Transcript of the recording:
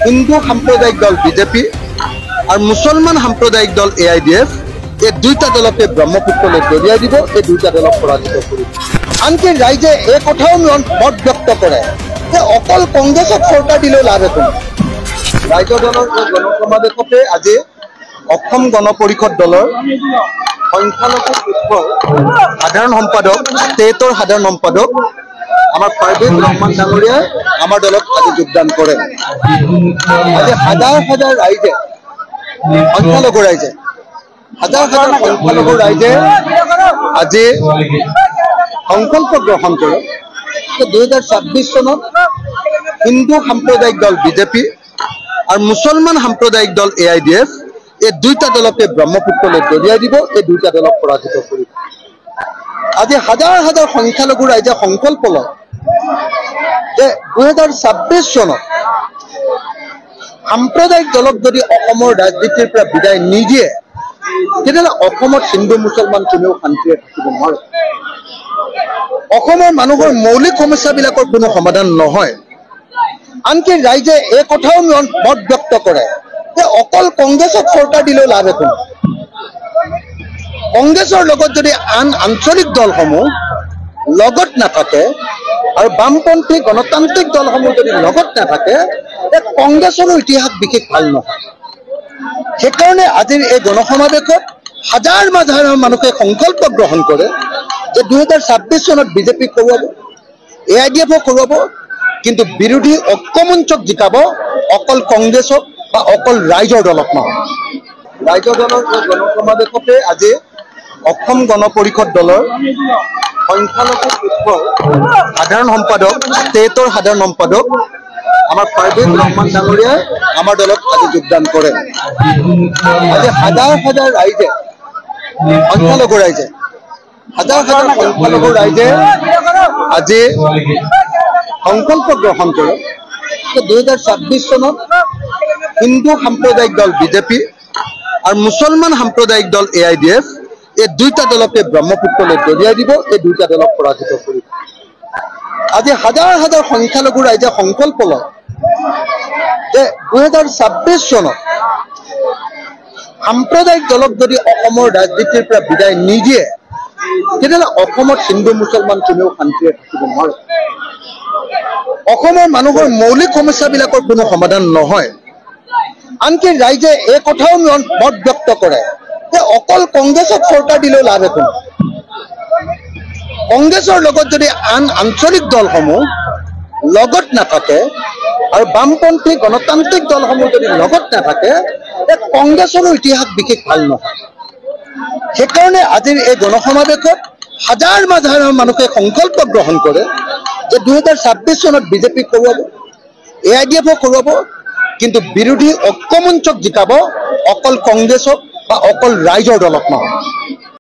হিন্দু সাম্প্রদায়িক দল বিজেপি আর মুসলমান সাম্প্রদায়িক দল AIDF এই দুইটা দলকে ব্রহ্মপুত্রলৈ দলিয়াই দিব, এই দুইটা দলক পরাজিত কৰিব। আনকি ৰাইজে এই কথাও মত ব্যক্ত কৰে যে অকল কংগ্ৰেছক চৰকাৰ দিলেও লাভ একো নাই। ৰাইজৰ দলৰ এই গণসমাৱেশতে আজি অসম গণ পৰিষদ দলৰ সংখ্যালঘু গোটৰ সাধাৰণ সম্পাদক, ষ্টেটৰ সাধাৰণ সম্পাদক আমাৰ পাৰভেজ ৰহমান ডাঙৰীয়াই আমাৰ দলত আজি যোগদান কৰে। আজি হাজাৰ হাজাৰ ৰাইজে, সংখ্যালঘু ৰাইজে, হাজাৰ হাজাৰ সংখ্যালঘু ৰাইজে আজি সংকল্প গ্ৰহণ কৰে যে 2026 চনত হিন্দু সাম্প্ৰদায়িক দল বিজেপি আৰু মুছলমান সাম্প্ৰদায়িক দল AIDF এই দুইটা দলকে ব্ৰহ্মপুত্ৰলৈ দলিয়াই দিব, এই দুইটা দলক পৰাজিত কৰিব। আজি হাজাৰ হাজাৰ সংখ্যালঘু ৰাইজে সংকল্প লয় যে 2026 চনত সাম্প্ৰদায়িক দলক যদি অসমৰ ৰাজনীতিৰ পৰা বিদায় নিদিয়ে তেতিয়াহ'লে অসমত হিন্দু মুছলমান কোনেও শান্তিৰে থাকিব নোৱাৰে। অসমৰ মানুহৰ মৌলিক সমস্যাবিলাকৰ কোনো সমাধান নহয়। আনকি ৰাইজে এই কথাও মত ব্যক্ত কৰে যে অকল কংগ্ৰেছক চৰকাৰ দিলেও লাভ একো নাই। কংগ্ৰেছৰ লগত যদি আন আঞ্চলিক দলসমূহ লগত নাথাকে আৰু বামপন্থী গণতান্ত্ৰিক দলসমূহ যদি লগত নাথাকে কংগ্ৰেছৰো ইতিহাস বিশেষ ভাল নহয়। সেইকাৰণে আজিৰ এই গণসমাৱেশত হাজাৰ হাজাৰ মানুহে সংকল্প গ্ৰহণ কৰে যে 2026 চনত বিজেপিক কৰোৱাব, AIDFক কৰোৱাব, কিন্তু বিৰোধী ঐক্যমঞ্চক জিকাব অকল কংগ্ৰেছক বা অকল ৰাইজৰ দলক নহয়। ৰাইজৰ দলৰ এই গণসমাৱেশতে আজি অসম গণ পৰিষদ দলৰ সংখ্যালঘু গোটৰ সাধাৰণ সম্পাদক, ষ্টেটৰ সাধাৰণ সম্পাদক আমাৰ পাৰভেজ ৰহমান ডাঙৰীয়াই আমাৰ দলত আজি যোগদান কৰে। আজি হাজাৰ হাজাৰ ৰাইজে, সংখ্যালঘু ৰাইজে, হাজাৰ হাজাৰ সংখ্যালঘু ৰাইজে আজি সংকল্প গ্ৰহণ কৰে যে 2026 চনত হিন্দু সাম্প্ৰদায়িক দল বিজেপি আৰু মুছলমান সাম্প্ৰদায়িক দল AIDF এই দুইটা দলকে ব্ৰহ্মপুত্ৰলৈ দলিয়াই দিব, এই দুইটা দলক পৰাজিত কৰিব। আজি হাজাৰ হাজাৰ সংখ্যালঘু ৰাইজে সংকল্প লয় যে 2026 চনত সাম্প্ৰদায়িক দলক যদি অসমৰ ৰাজনীতিৰ পৰা বিদায় নিদিয়ে তেতিয়াহ'লে অসমত হিন্দু মুছলমান কোনেও শান্তিৰে থাকিব নোৱাৰে। অসমৰ মানুহৰ মৌলিক সমস্যাবিলাকৰ কোনো সমাধান নহয়। আনকি ৰাইজে এই কথাও মত ব্যক্ত কৰে যে অকল কংগ্ৰেছক চৰকাৰ দিলেও লাভ একো নাই। কংগ্ৰেছৰ লগত যদি আন আঞ্চলিক দলসমূহ লগত নাথাকে আৰু বামপন্থী গণতান্ত্ৰিক দলসমূহ যদি লগত নাথাকে কংগ্ৰেছৰো ইতিহাস বিশেষ ভাল নহয়। সেইকাৰণে আজিৰ এই গণসমাৱেশত হাজাৰ হাজাৰ মানুহে সংকল্প গ্ৰহণ কৰে যে 2026 চনত বিজেপিক কৰোৱাব, AIDFক কৰোৱাব, কিন্তু বিৰোধী ঐক্যমঞ্চক জিকাব অকল কংগ্ৰেছক বা অকল ৰাইজৰ দলক নহয়।